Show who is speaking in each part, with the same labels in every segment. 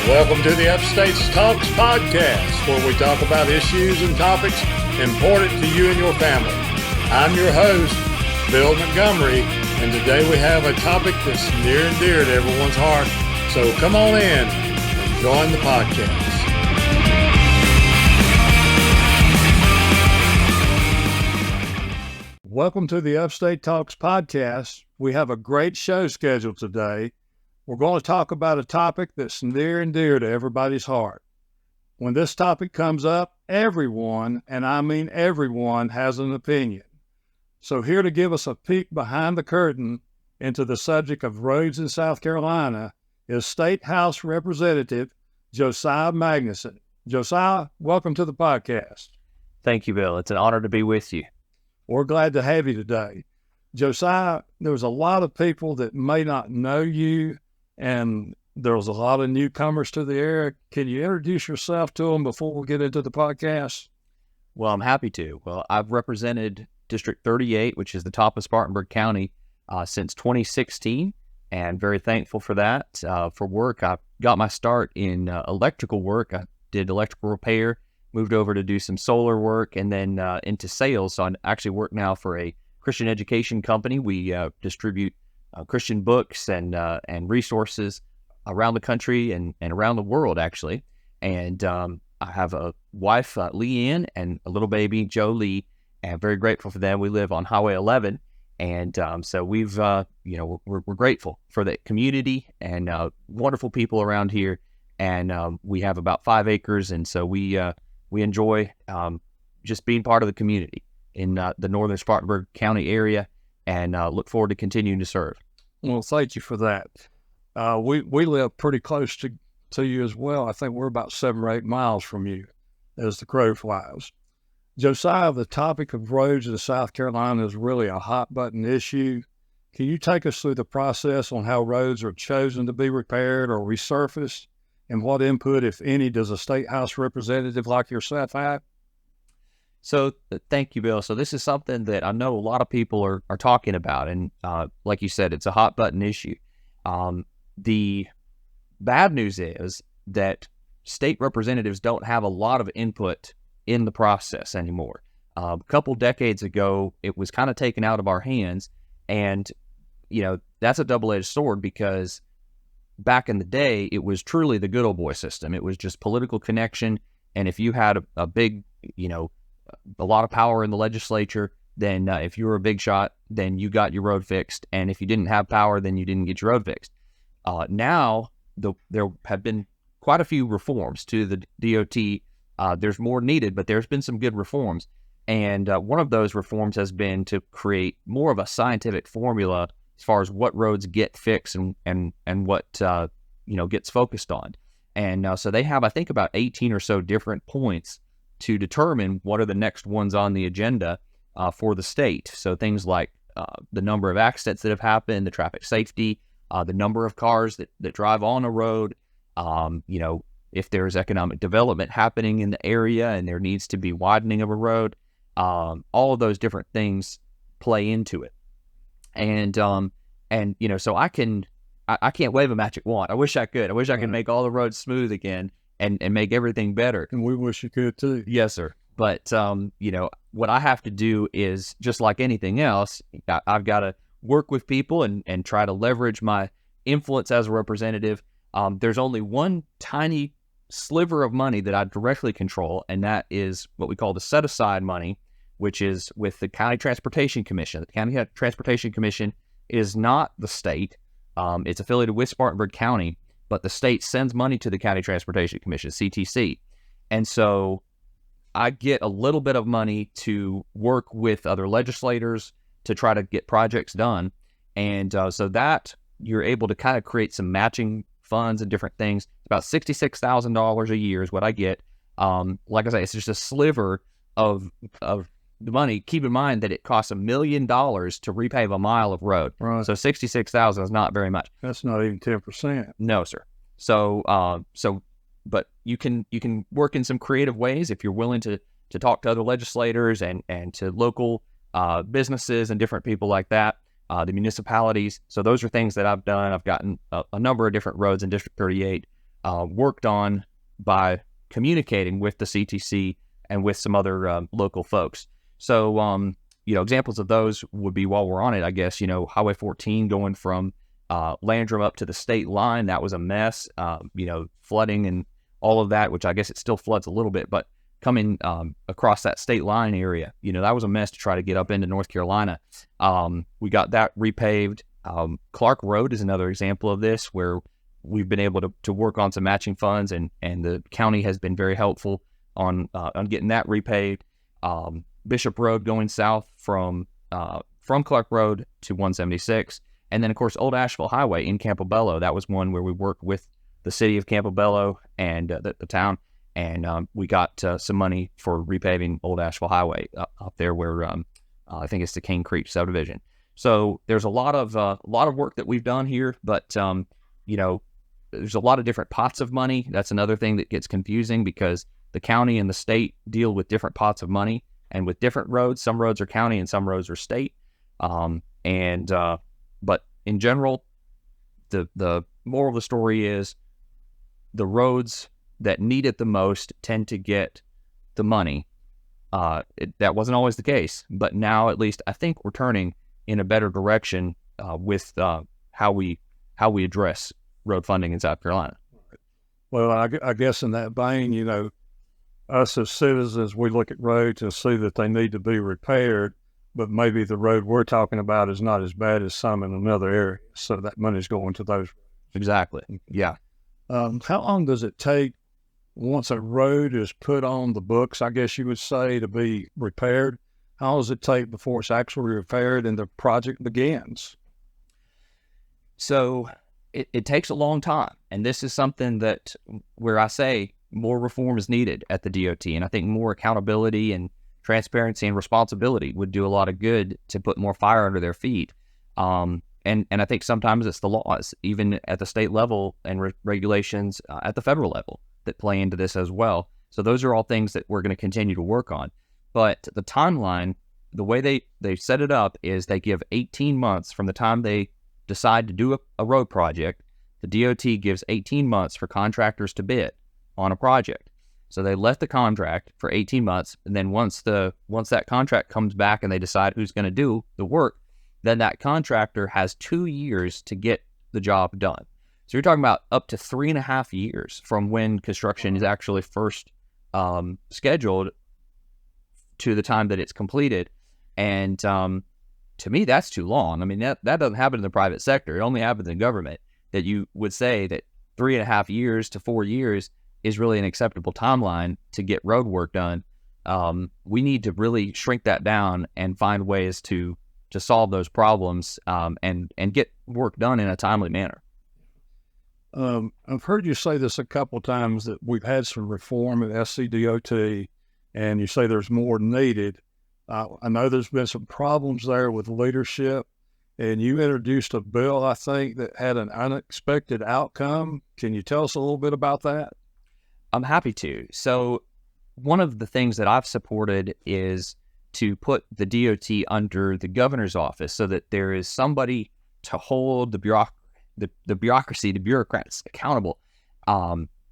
Speaker 1: Welcome to the Upstate Talks podcast, where we talk about issues and topics important to you and your family. I'm your host, Bill Montgomery, and today we have a topic that's near and dear to everyone's heart. So come on in and join the podcast. Welcome to the Upstate Talks podcast. We have a great show scheduled today. We're going to talk about a topic that's near and dear to everybody's heart. When this topic comes up, everyone, and I mean everyone, has an opinion. So here to give us a peek behind the curtain into the subject of roads in South Carolina is State House Representative Josiah Magnuson. Josiah, welcome to the podcast.
Speaker 2: Thank you, Bill. It's an honor to be with you.
Speaker 1: We're glad to have you today. Josiah, there's a lot of people that may not know you, and there's a lot of newcomers to the area. Can you introduce yourself to them before we get into the podcast?
Speaker 2: Well, I'm happy to. Well, I've represented District 38, which is the top of Spartanburg County, since 2016, and very thankful for that. For work, I got my start in electrical work. I did electrical repair, moved over to do some solar work, and then into sales. So I actually work now for a Christian education company. We distribute Christian books and resources around the country and around the world, actually. And I have a wife, Leanne, and a little baby, Joe Lee, and I'm very grateful for them. We live on Highway 11, and so we've, we're grateful for the community and wonderful people around here. And we have about 5 acres, and so we enjoy just being part of the community in the northern Spartanburg County area, and look forward to continuing to serve.
Speaker 1: Well, thank you for that. We live pretty close to you as well. I think we're about 7 or 8 miles from you as the crow flies. Josiah, the topic of roads in South Carolina is really a hot button issue. Can you take us through the process on how roads are chosen to be repaired or resurfaced, and what input, if any, does a State House representative like yourself have?
Speaker 2: So thank you, Bill. So this is something that I know a lot of people are talking about. And like you said, it's a hot button issue. The bad news is that state representatives don't have a lot of input in the process anymore. A couple decades ago, it was kind of taken out of our hands. And, that's a double-edged sword, because back in the day, it was truly the good old boy system. It was just political connection. And if you had a big, a lot of power in the legislature, then if you were a big shot, then you got your road fixed. And if you didn't have power, then you didn't get your road fixed. Now, there have been quite a few reforms to the DOT. There's more needed, but there's been some good reforms. And one of those reforms has been to create more of a scientific formula as far as what roads get fixed and what, gets focused on. And so they have, I think, about 18 or so different points to determine what are the next ones on the agenda for the state. So things like the number of accidents that have happened, the traffic safety, the number of cars that drive on a road, if there's economic development happening in the area and there needs to be widening of a road, all of those different things play into it. And so I can't wave a magic wand. I wish I could. I wish I could make all the roads smooth again and make everything better.
Speaker 1: And we wish you could too.
Speaker 2: Yes, sir. But, what I have to do is, just like anything else, I've got to work with people and try to leverage my influence as a representative. There's only one tiny sliver of money that I directly control, and that is what we call the set-aside money, which is with the County Transportation Commission. The County Transportation Commission is not the state. It's affiliated with Spartanburg County, but the state sends money to the County Transportation Commission, CTC. And so I get a little bit of money to work with other legislators to try to get projects done. And so that you're able to kind of create some matching funds and different things. About $66,000 a year is what I get. Like I say, it's just a sliver of the money. Keep in mind that it costs $1 million to repave a mile of road.
Speaker 1: Right.
Speaker 2: So $66,000 is not very much.
Speaker 1: That's not even 10%.
Speaker 2: No, sir. So but you can work in some creative ways if you're willing to to talk to other legislators and to local businesses and different people like that, the municipalities. So those are things that I've done. I've gotten a number of different roads in District 38 worked on by communicating with the CTC and with some other local folks. So, examples of those would be, while we're on it, I guess, Highway 14 going from Landrum up to the state line. That was a mess, flooding and all of that, which I guess it still floods a little bit, but coming across that state line area, that was a mess to try to get up into North Carolina. We got that repaved. Clark Road is another example of this, where we've been able to work on some matching funds, and the county has been very helpful on getting that repaved. Bishop Road going south from Clark Road to 176. And then, of course, Old Asheville Highway in Campobello. That was one where we worked with the city of Campobello and the town, and we got some money for repaving Old Asheville Highway up there where I think it's the Cane Creek subdivision. So there's a lot of work that we've done here, but there's a lot of different pots of money. That's another thing that gets confusing, because the county and the state deal with different pots of money and with different roads. Some roads are county and some roads are state. But in general, the moral of the story is the roads that need it the most tend to get the money. That wasn't always the case, but now at least I think we're turning in a better direction with how we address road funding in South Carolina.
Speaker 1: Well, I guess in that vein, us as citizens, we look at roads and see that they need to be repaired, but maybe the road we're talking about is not as bad as some in another area. So that money's going to those.
Speaker 2: Exactly. Yeah.
Speaker 1: How long does it take once a road is put on the books, I guess you would say, to be repaired? How long does it take before it's actually repaired and the project begins?
Speaker 2: So it takes a long time. And this is something that where I say more reform is needed at the DOT. And I think more accountability and transparency and responsibility would do a lot of good to put more fire under their feet. And I think sometimes it's the laws, even at the state level, and regulations at the federal level that play into this as well. So those are all things that we're going to continue to work on. But the timeline, the way they set it up is they give 18 months from the time they decide to do a road project. The DOT gives 18 months for contractors to bid on a project. So they let the contract for 18 months, and then once that contract comes back and they decide who's going to do the work, then that contractor has 2 years to get the job done. So you're talking about up to 3.5 years from when construction is actually first scheduled to the time that it's completed. And to me, that's too long. I mean, that doesn't happen in the private sector. It only happens in government, that you would say that 3.5 years to 4 years is really an acceptable timeline to get road work done. We need to really shrink that down and find ways to solve those problems and get work done in a timely manner.
Speaker 1: I've heard you say this a couple of times, that we've had some reform at SCDOT, and you say there's more needed. I know there's been some problems there with leadership, and you introduced a bill, I think, that had an unexpected outcome. Can you tell us a little bit about that?
Speaker 2: I'm happy to. So one of the things that I've supported is to put the DOT under the governor's office, so that there is somebody to hold the bureaucracy, the bureaucrats accountable.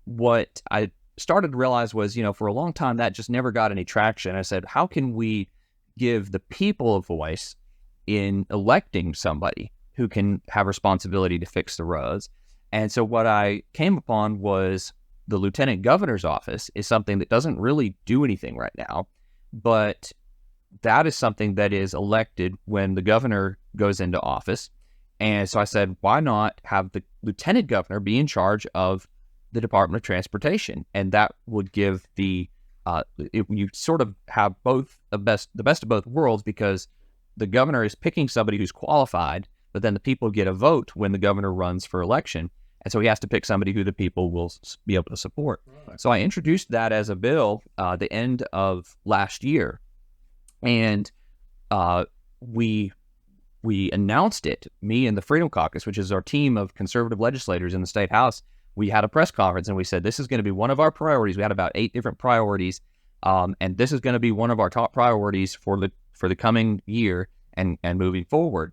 Speaker 2: What I started to realize was, for a long time, that just never got any traction. I said, how can we give the people a voice in electing somebody who can have responsibility to fix the roads? And so what I came upon was the lieutenant governor's office is something that doesn't really do anything right now, but that is something that is elected when the governor goes into office. And so I said, why not have the lieutenant governor be in charge of the Department of Transportation? And that would give you sort of have the best of both worlds, because the governor is picking somebody who's qualified, but then the people get a vote when the governor runs for election. And so he has to pick somebody who the people will be able to support. Right. So I introduced that as a bill the end of last year. And we announced it, me and the Freedom Caucus, which is our team of conservative legislators in the state house. We had a press conference and we said, this is going to be one of our priorities. We had about 8 different priorities And this is going to be one of our top priorities for the coming year and moving forward.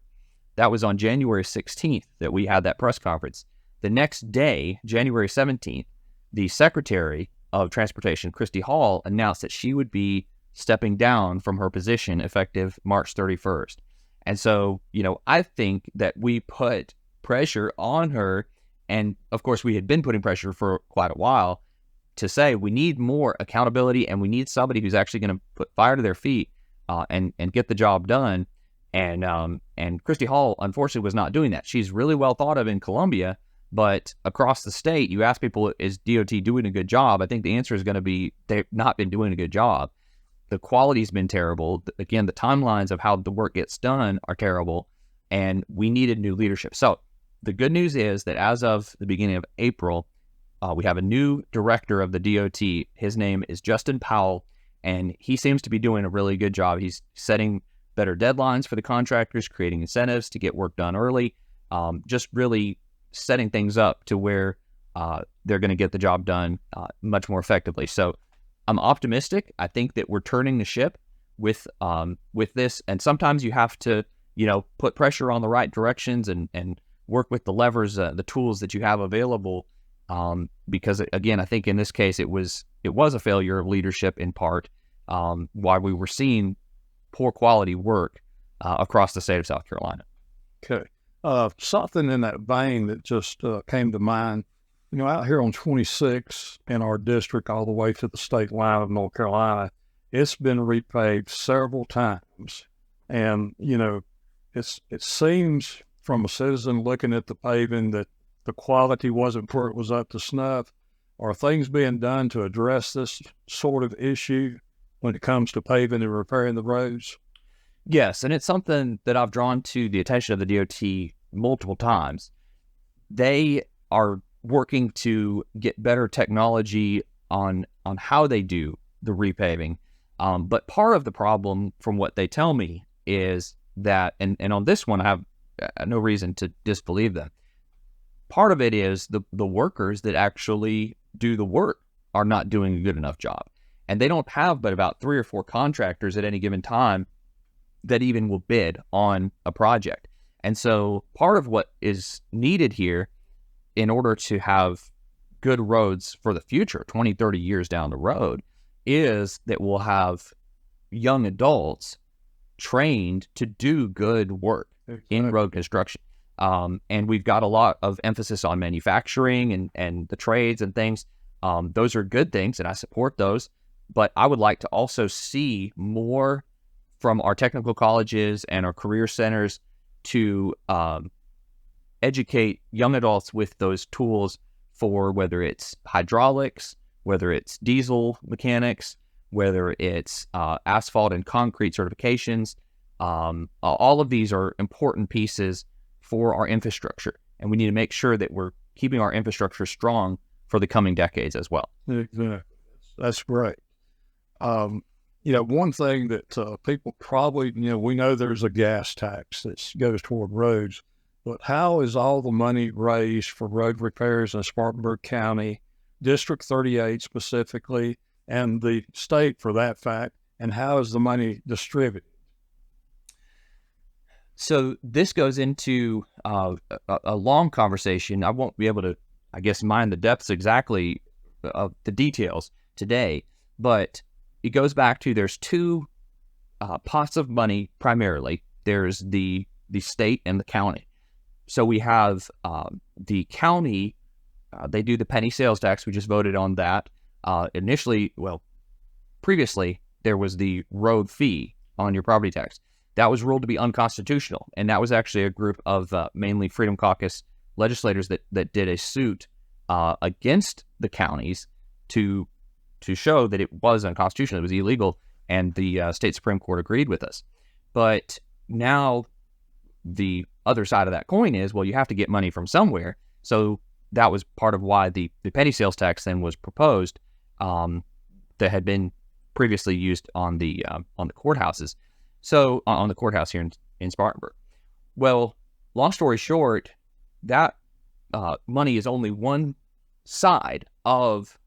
Speaker 2: That was on January 16th that we had that press conference. The next day, January 17th, the Secretary of Transportation, Christy Hall, announced that she would be stepping down from her position effective March 31st. And so, I think that we put pressure on her, and of course we had been putting pressure for quite a while, to say we need more accountability and we need somebody who's actually going to put fire to their feet and get the job done. And Christy Hall, unfortunately, was not doing that. She's really well thought of in Columbia, but across the state, you ask people, is DOT doing a good job? I think the answer is going to be they've not been doing a good job. The quality's been terrible. Again, the timelines of how the work gets done are terrible, and we needed new leadership. So the good news is that as of the beginning of April, we have a new director of the DOT. His name is Justin Powell, and he seems to be doing a really good job. He's setting better deadlines for the contractors, creating incentives to get work done early, just really setting things up to where they're going to get the job done much more effectively. So I'm optimistic. I think that we're turning the ship with this, and sometimes you have to, put pressure on the right directions and work with the levers, the tools that you have available. Because again, I think in this case it was a failure of leadership in part, why we were seeing poor quality work across the state of South Carolina.
Speaker 1: Okay. Something in that vein that just came to mind, out here on 26 in our district all the way to the state line of North Carolina, it's been repaved several times. And, it seems from a citizen looking at the paving that the quality wasn't where it was up to snuff. Are things being done to address this sort of issue when it comes to paving and repairing the roads?
Speaker 2: Yes, and it's something that I've drawn to the attention of the DOT multiple times. They are working to get better technology on how they do the repaving. But part of the problem, from what they tell me, is that, and on this one I have no reason to disbelieve them, part of it is the workers that actually do the work are not doing a good enough job. And they don't have but about 3 or 4 contractors at any given time that even will bid on a project. And so part of what is needed here in order to have good roads for the future, 20, 30 years down the road, is that we'll have young adults trained to do good work in road construction. And we've got a lot of emphasis on manufacturing and the trades and things. Those are good things, and I support those. But I would like to also see more from our technical colleges and our career centers to educate young adults with those tools for whether it's hydraulics, whether it's diesel mechanics, whether it's asphalt and concrete certifications. All of these are important pieces for our infrastructure, and we need to make sure that we're keeping our infrastructure strong for the coming decades as well.
Speaker 1: Exactly. That's great. One thing that people probably, we know there's a gas tax that goes toward roads, but how is all the money raised for road repairs in Spartanburg County, District 38 specifically, and the state for that fact, and how is the money distributed?
Speaker 2: So this goes into a long conversation. I won't be able to, I guess, mine the depths exactly of the details today, but it goes back to there's 2 pots of money primarily. There's the state and the county. So we have the county, they do the penny sales tax. We just voted on that. Previously, there was the road fee on your property tax. That was ruled to be unconstitutional, and that was actually a group of mainly Freedom Caucus legislators that did a suit against the counties to show that it was unconstitutional, it was illegal, and the state Supreme Court agreed with us. But now the other side of that coin is, well, you have to get money from somewhere. So that was part of why the petty sales tax then was proposed, that had been previously used on the courthouses. So on the courthouse here in Spartanburg. Well, long story short, that money is only one side of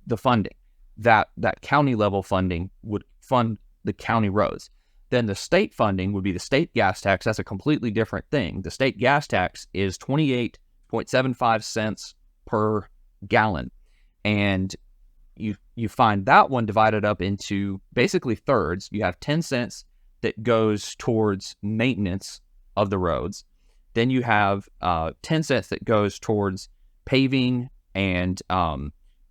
Speaker 2: the funding. that county level funding would fund the county roads. Then the state funding would be the state gas tax. That's a completely different thing. The state gas tax is 28.75 cents per gallon. And you find that one divided up into basically thirds. You have 10 cents that goes towards maintenance of the roads. Then you have 10 cents that goes towards paving and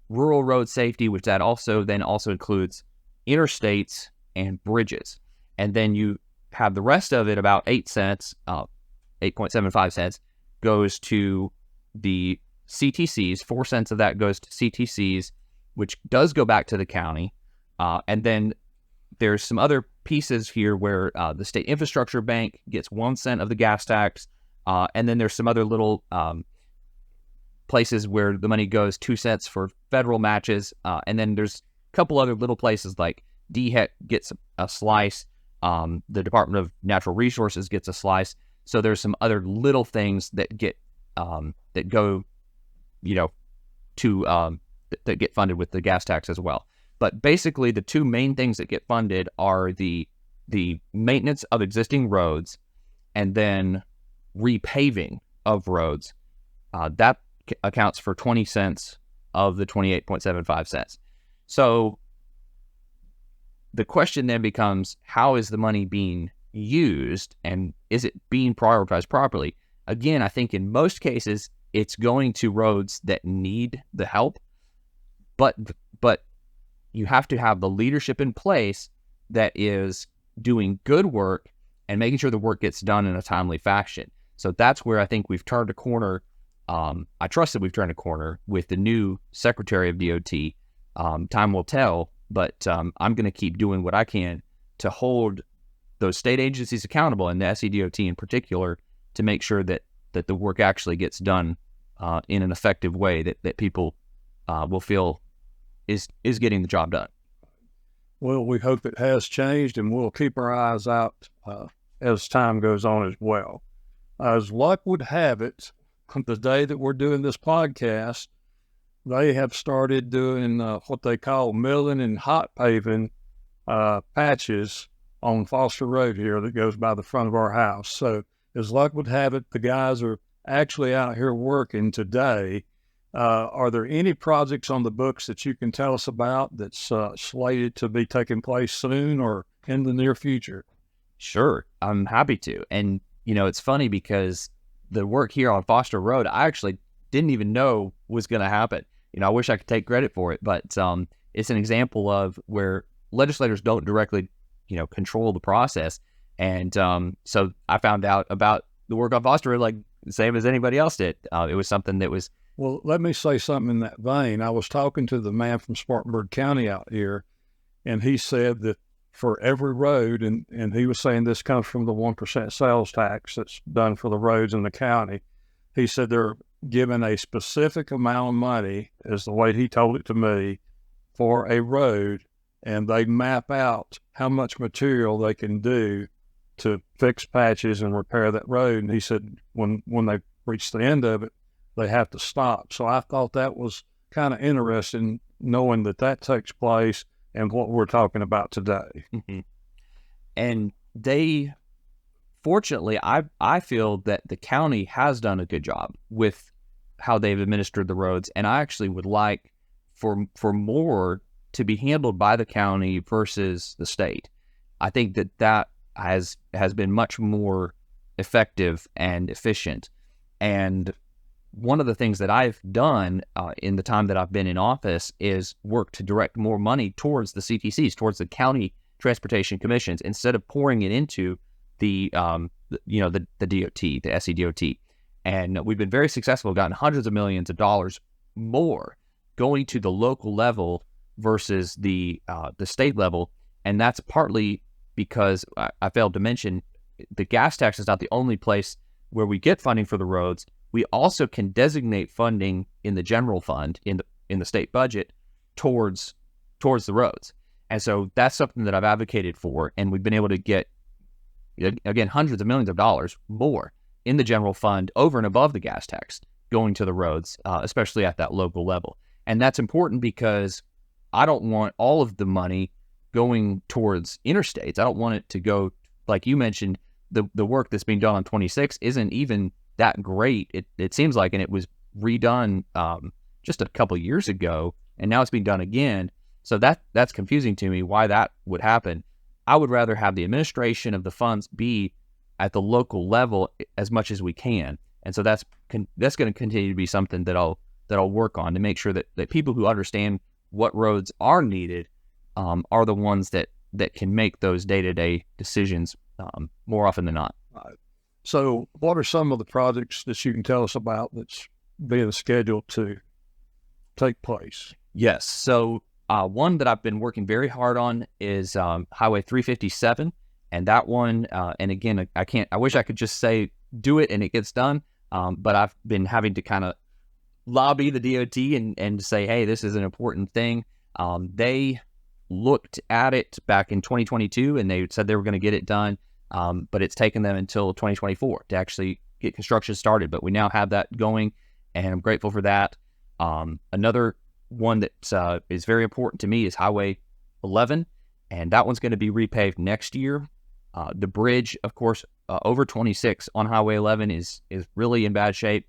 Speaker 2: rural road safety, which that also includes interstates and bridges. And then you have the rest of it, about 8 cents, 8.75 cents, goes to the CTCs. 4 cents of that goes to CTCs, which does go back to the county. And then there's some other pieces here where the State Infrastructure Bank gets 1 cent of the gas tax. And then there's some other little places where the money goes 2 cents for federal matches. And then there's a couple other little places like DHEC gets a slice. The Department of Natural Resources gets a slice. So there's some other little things that get that go, to that get funded with the gas tax as well. But basically, the two main things that get funded are the maintenance of existing roads and then repaving of roads. That accounts for 20 cents of the 28.75 cents. So the question then becomes, how is the money being used, and is it being prioritized properly? Again, I think in most cases, it's going to roads that need the help, but you have to have the leadership in place that is doing good work and making sure the work gets done in a timely fashion. So that's where I think we've turned a corner. I trust that we've turned a corner with the new Secretary of DOT. Time will tell, but I'm going to keep doing what I can to hold those state agencies accountable, and the SCDOT in particular, to make sure that the work actually gets done in an effective way that people will feel is getting the job done.
Speaker 1: Well, we hope it has changed, and we'll keep our eyes out as time goes on as well. As luck would have it, the day that we're doing this podcast, they have started doing what they call milling and hot paving patches on Foster Road here that goes by the front of our house. So as luck would have it, the guys are actually out here working today. Are there any projects on the books that you can tell us about that's slated to be taking place soon or in the near future?
Speaker 2: Sure, I'm happy to. And, it's funny because the work here on Foster Road, I actually didn't even know was going to happen. I wish I could take credit for it, but it's an example of where legislators don't directly, control the process. And so I found out about the work on Foster Road like the same as anybody else did. It was something that was...
Speaker 1: Well, let me say something in that vein. I was talking to the man from Spartanburg County out here, and he said that for every road, and he was saying this comes from the 1% sales tax that's done for the roads in the county. He said they're given a specific amount of money, is the way he told it to me, for a road, and they map out how much material they can do to fix patches and repair that road. And he said when they reach the end of it, they have to stop. So I thought that was kind of interesting, knowing that takes place and what we're talking about today.
Speaker 2: Mm-hmm. And fortunately, I feel that the county has done a good job with how they've administered the roads, and I actually would like for more to be handled by the county versus the state. I think that has been much more effective and efficient. And one of the things that I've done in the time that I've been in office is work to direct more money towards the CTCs, towards the county transportation commissions, instead of pouring it into the DOT, the SCDOT. And we've been very successful, gotten hundreds of millions of dollars more going to the local level versus the state level. And that's partly because I failed to mention the gas tax is not the only place where we get funding for the roads. We also can designate funding in the general fund in the state budget towards the roads. And so that's something that I've advocated for, and we've been able to get, again, hundreds of millions of dollars more in the general fund over and above the gas tax going to the roads, especially at that local level. And that's important because I don't want all of the money going towards interstates. I don't want it to go, like you mentioned, the work that's being done on 26 isn't even that great. It seems like, and it was redone just a couple years ago, and now it's being done again. So that's confusing to me why that would happen. I would rather have the administration of the funds be at the local level as much as we can. And so that's going to continue to be something that I'll work on to make sure that people who understand what roads are needed are the ones that can make those day-to-day decisions more often than not.
Speaker 1: So what are some of the projects that you can tell us about that's being scheduled to take place?
Speaker 2: Yes. So one that I've been working very hard on is Highway 357. And that one, and again, I wish I could just say, do it and it gets done. But I've been having to kind of lobby the DOT and say, hey, this is an important thing. They looked at it back in 2022 and they said they were going to get it done. But it's taken them until 2024 to actually get construction started. But we now have that going, and I'm grateful for that. Another one that is very important to me is Highway 11, and that one's going to be repaved next year. The bridge, of course, over 26 on Highway 11 is really in bad shape.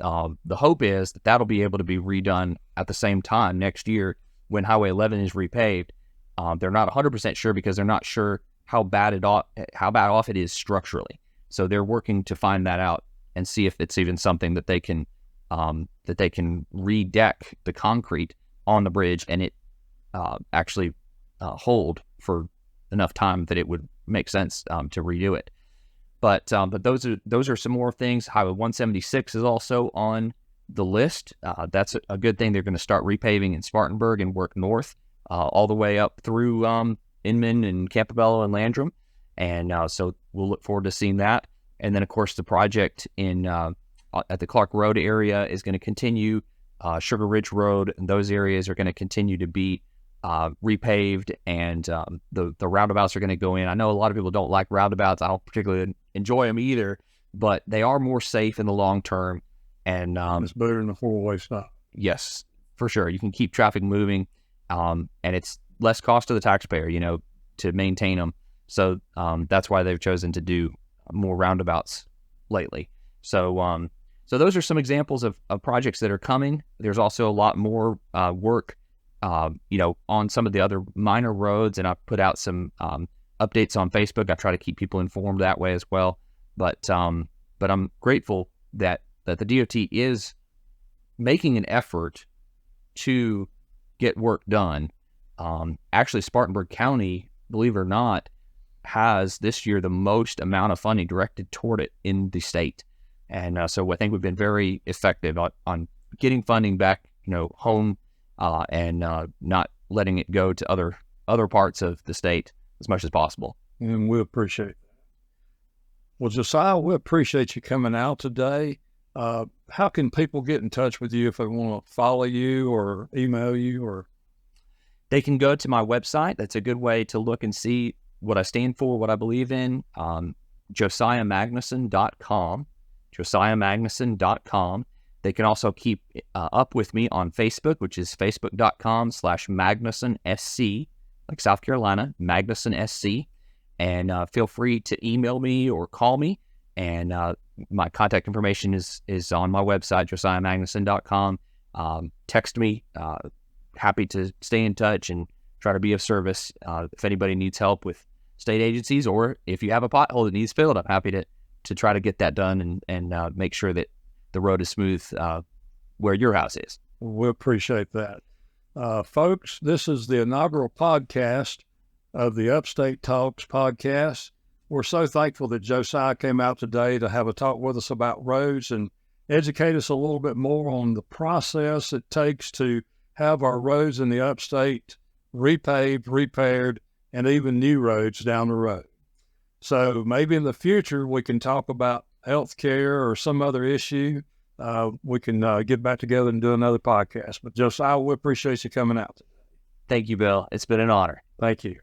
Speaker 2: The hope is that that'll be able to be redone at the same time next year when Highway 11 is repaved. They're not 100% sure because they're not sure how bad off it is structurally. So they're working to find that out and see if it's even something that they can redeck the concrete on the bridge and it actually hold for enough time that it would make sense to redo it. But those are some more things. Highway 176 is also on the list. That's a good thing. They're going to start repaving in Spartanburg and work north all the way up through Inman and Campobello and Landrum. And so we'll look forward to seeing that. And then, of course, the project at the Clark Road area is going to continue. Sugar Ridge Road and those areas are going to continue to be repaved, and the roundabouts are going to go in. I know a lot of people don't like roundabouts. I don't particularly enjoy them either, but they are more safe in the long term. And
Speaker 1: it's better than a four-way stop.
Speaker 2: Yes, for sure. You can keep traffic moving, and it's less cost to the taxpayer, to maintain them. So that's why they've chosen to do more roundabouts lately. So those are some examples of projects that are coming. There's also a lot more work, on some of the other minor roads, and I've put out some updates on Facebook. I try to keep people informed that way as well. But I'm grateful that the DOT is making an effort to get work done. Actually, Spartanburg County, believe it or not, has this year the most amount of funding directed toward it in the state. And so I think we've been very effective on getting funding back, home, and not letting it go to other parts of the state as much as possible.
Speaker 1: And we appreciate that. Well, Josiah, we appreciate you coming out today. How can people get in touch with you if they want to follow you or email you? Or
Speaker 2: they can go to my website. That's a good way to look and see what I stand for, what I believe in. JosiahMagnuson.com. JosiahMagnuson.com. They can also keep up with me on Facebook, which is facebook.com/MagnusonSC, like South Carolina, MagnusonSC. And feel free to email me or call me. And my contact information is on my website, JosiahMagnuson.com. Text me. Happy to stay in touch and try to be of service. If anybody needs help with state agencies, or if you have a pothole that needs filled, I'm happy to try to get that done and make sure that the road is smooth where your house is.
Speaker 1: We appreciate that. Folks, this is the inaugural podcast of the Upstate Talks podcast. We're so thankful that Josiah came out today to have a talk with us about roads and educate us a little bit more on the process it takes to have our roads in the upstate repaved, repaired, and even new roads down the road. So maybe in the future we can talk about healthcare or some other issue. We can get back together and do another podcast. But Josiah, we appreciate you coming out today.
Speaker 2: Thank you, Bill. It's been an honor.
Speaker 1: Thank you.